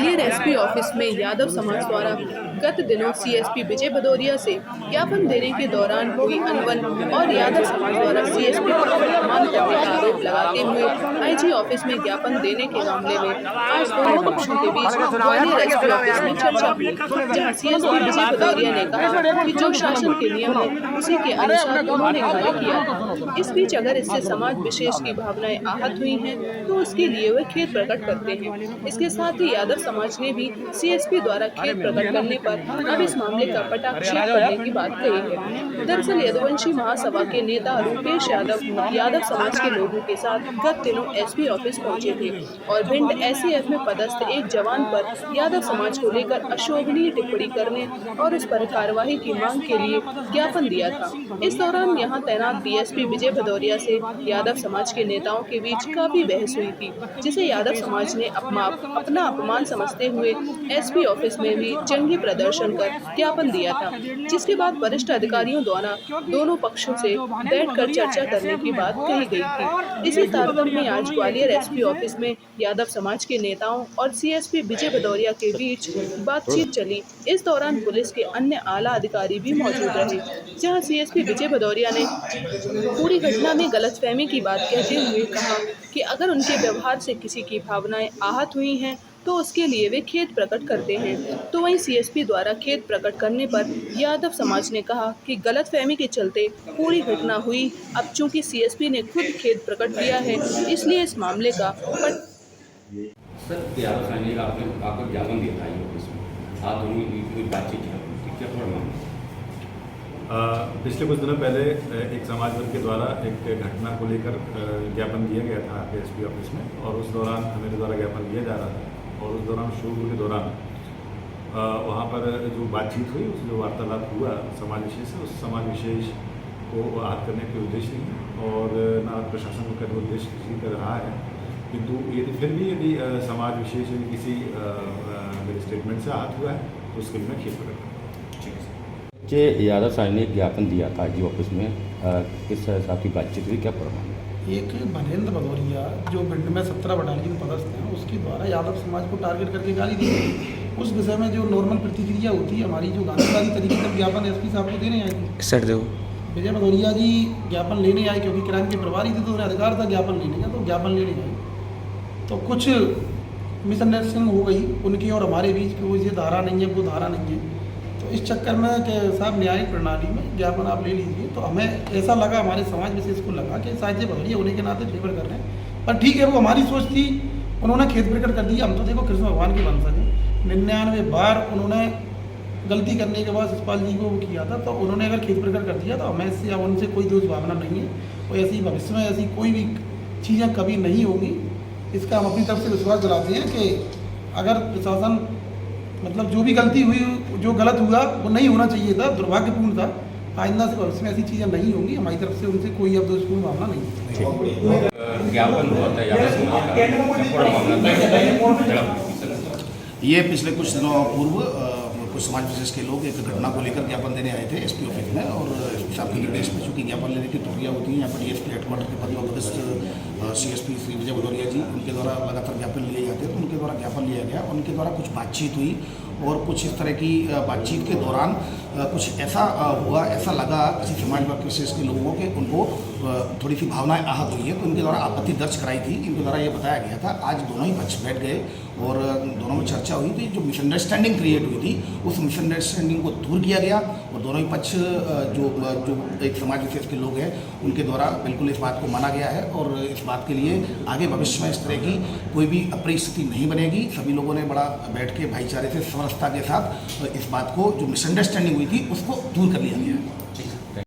Gwalior SP office में यादव समाज द्वारा गत दिनों सीएसपी विजय भदौरिया से ज्ञापन देने के दौरान हुई अनबन और यादव समाज द्वारा सीएसपी पर अपमान करने का आरोप लगाते हुए आईजी ऑफिस में ज्ञापन देने के मामले में आज दोनों पक्षों के बीच ग्वालियर एसपी ऑफिस में चर्चा हुई, जहां सीएसपी विजय भदौरिया ने कहा कि जो शासन के नियम है उसी के अनुसार उन्होंने कार्य किया था। इस बीच अगर इससे समाज विशेष की भावनाएं आहत हुई हैं तो उसके लिए वे खेद प्रकट करते हैं। इसके साथ ही यादव समाज ने भी सीएसपी द्वारा खेद प्रकट करने पर अब इस मामले का पटाक्षेप करने की बात कही है। दरअसल यदुवंशी महासभा के नेता रूपेश यादव समाज के लोगों के साथ गत दिनों एसपी ऑफिस पहुंचे थे और भिंड एसएएफ में पदस्थ एक जवान पर यादव समाज को लेकर अशोभनीय टिप्पणी करने और उस पर कार्रवाई की मांग के लिए ज्ञापन दिया था। इस दौरान यहां तैनात डीएसपी विजय भदौरिया से यादव समाज के नेताओं के बीच काफी बहस हुई थी, जिसे यादव समाज ने अपना अपमान समझते हुए एसपी ऑफिस में भी जंगी प्रदर्शन कर ज्ञापन दिया था, जिसके बाद वरिष्ठ अधिकारियों द्वारा दोनों पक्षों से बैठकर चर्चा करने की बात कही गई थी। इसी तारतम्य में आज ग्वालियर एसपी ऑफिस में यादव समाज के नेताओं और सीएसपी विजय भदौरिया के बीच बातचीत चली। इस दौरान पुलिस के अन्य आला अधिकारी भी मौजूद रहे, जहां सीएसपी विजय भदौरिया ने पूरी घटना में गलतफहमी की बात कहते हुए कहा कि अगर उनके व्यवहार से किसी की भावनाएं आहत हुई हैं तो उसके लिए वे खेद प्रकट करते हैं। तो वहीं सीएसपी द्वारा खेद प्रकट करने पर यादव समाज ने कहा कि गलतफहमी के चलते पूरी घटना हुई। अब चूंकि सीएसपी ने खुद खेद प्रकट किया है, इसलिए इस मामले का सर यादव समाज ने आपको ज्ञापन दिया था इसमें आप दोनों की बातचीत क्या मामला? पिछले कुछ दिनों पहले एक समाज वर्ग के द्वारा एक घटना को लेकर ज्ञापन दिया गया था एसपी ऑफिस में, और उस दौरान मेरे द्वारा ज्ञापन दिया जा रहा था और उस दौरान शुरू के दौरान वहाँ पर जो बातचीत हुई, उस जो वार्तालाप हुआ समाज विशेष से, उस समाज विशेष को आहत करने के उद्देश्य नहीं और न प्रशासन का उद्देश्य किसी का रहा है, किंतु यदि फिर भी यदि समाज विशेष यदि किसी मेरे स्टेटमेंट से आहत हुआ है तो उसके लिए मैं खेद प्रकट कि यादव साहब ने ज्ञापन दिया था जी ऑफिस में, किस हिसाब की बातचीत हुई, क्या प्रमाण? एक महेंद्र भदौरिया जो भिंड में 17 बटालियन पदस्थ हैं, उसके द्वारा यादव समाज को टारगेट करके गाली दी गई। उस विषय में जो नॉर्मल प्रतिक्रिया होती है हमारी, जो गांधीवादी तरीके से ज्ञापन एसपी साहब को देने आए थे, सर दो विजय भदौरिया जी ज्ञापन लेने आए क्योंकि क्राइम के प्रभारी थे तो उन्हें अधिकार था ज्ञापन लेने का, तो ज्ञापन लेने गए तो कुछ मिसअंडरस्टैंडिंग हो गई उनकी और हमारे बीच कि वो ये धारा नहीं है, वो धारा नहीं है। तो इस चक्कर में कि साहब न्यायिक प्रणाली में ज्ञापन आप ले लीजिए, तो हमें ऐसा लगा, हमारे समाज विशेष को लगा कि शायद ये भदौरिया होने के नाते फेवर कर रहे हैं, पर ठीक है, वो हमारी सोच थी। उन्होंने खेद प्रकट कर दिया। हम तो देखो कृष्ण भगवान के वंशज हैं, 99 बार उन्होंने गलती करने के बाद सतपाल जी को वो किया था, तो उन्होंने अगर खेद प्रकट कर दिया तो हमें इससे अब उनसे कोई दोष भावना नहीं है और ऐसी भविष्य में ऐसी कोई भी चीज़ें कभी नहीं होगी। इसका हम अपनी तरफ से विश्वास दिलाते हैं कि अगर प्रशासन मतलब जो भी गलती हुई, जो गलत हुआ वो नहीं होना चाहिए था, दुर्भाग्यपूर्ण था, आइंदा से भविष्य में ऐसी चीज़ें नहीं होंगी। हमारी तरफ से उनसे कोई अब दोषपूर्ण भावना नहीं है। ज्ञापन हुआ था ये पिछले कुछ दिनों पूर्व कुछ समाज विशेष के लोग एक घटना को लेकर ज्ञापन देने आए थे एसपी ऑफिस में, और एसपी साहब के निर्देश में चूँकि ज्ञापन लेने की प्रक्रिया होती है, यहाँ पर डीएसपी हेडक्वार्टर के पदस्थ सीएसपी श्री विजय भदौरिया जी, उनके द्वारा लगातार ज्ञापन लिए जाते हैं, तो उनके द्वारा ज्ञापन लिया गया। उनके द्वारा कुछ बातचीत हुई और कुछ इस तरह की बातचीत के दौरान कुछ ऐसा हुआ, ऐसा लगा किसी समाज वर्ग विशेष के लोगों के उनको थोड़ी सी भावनाएं आहत हुई है, तो उनके द्वारा आपत्ति दर्ज कराई थी। इनके द्वारा ये बताया गया था। आज दोनों ही पक्ष बैठ गए और दोनों में चर्चा हुई थी। जो मिसअंडरस्टैंडिंग क्रिएट हुई थी उस मिसअंडरस्टैंडिंग को दूर किया गया और दोनों ही पक्ष जो एक समाज विशेष के लोग हैं उनके द्वारा बिल्कुल इस बात को माना गया है और इस बात के लिए आगे भविष्य में इस तरह की कोई भी अप्रिय स्थिति नहीं बनेगी। सभी लोगों ने बड़ा बैठ के भाईचारे से समरसता के साथ इस बात को, जो मिसअंडरस्टैंडिंग हुई थी, उसको दूर कर लिया गया है।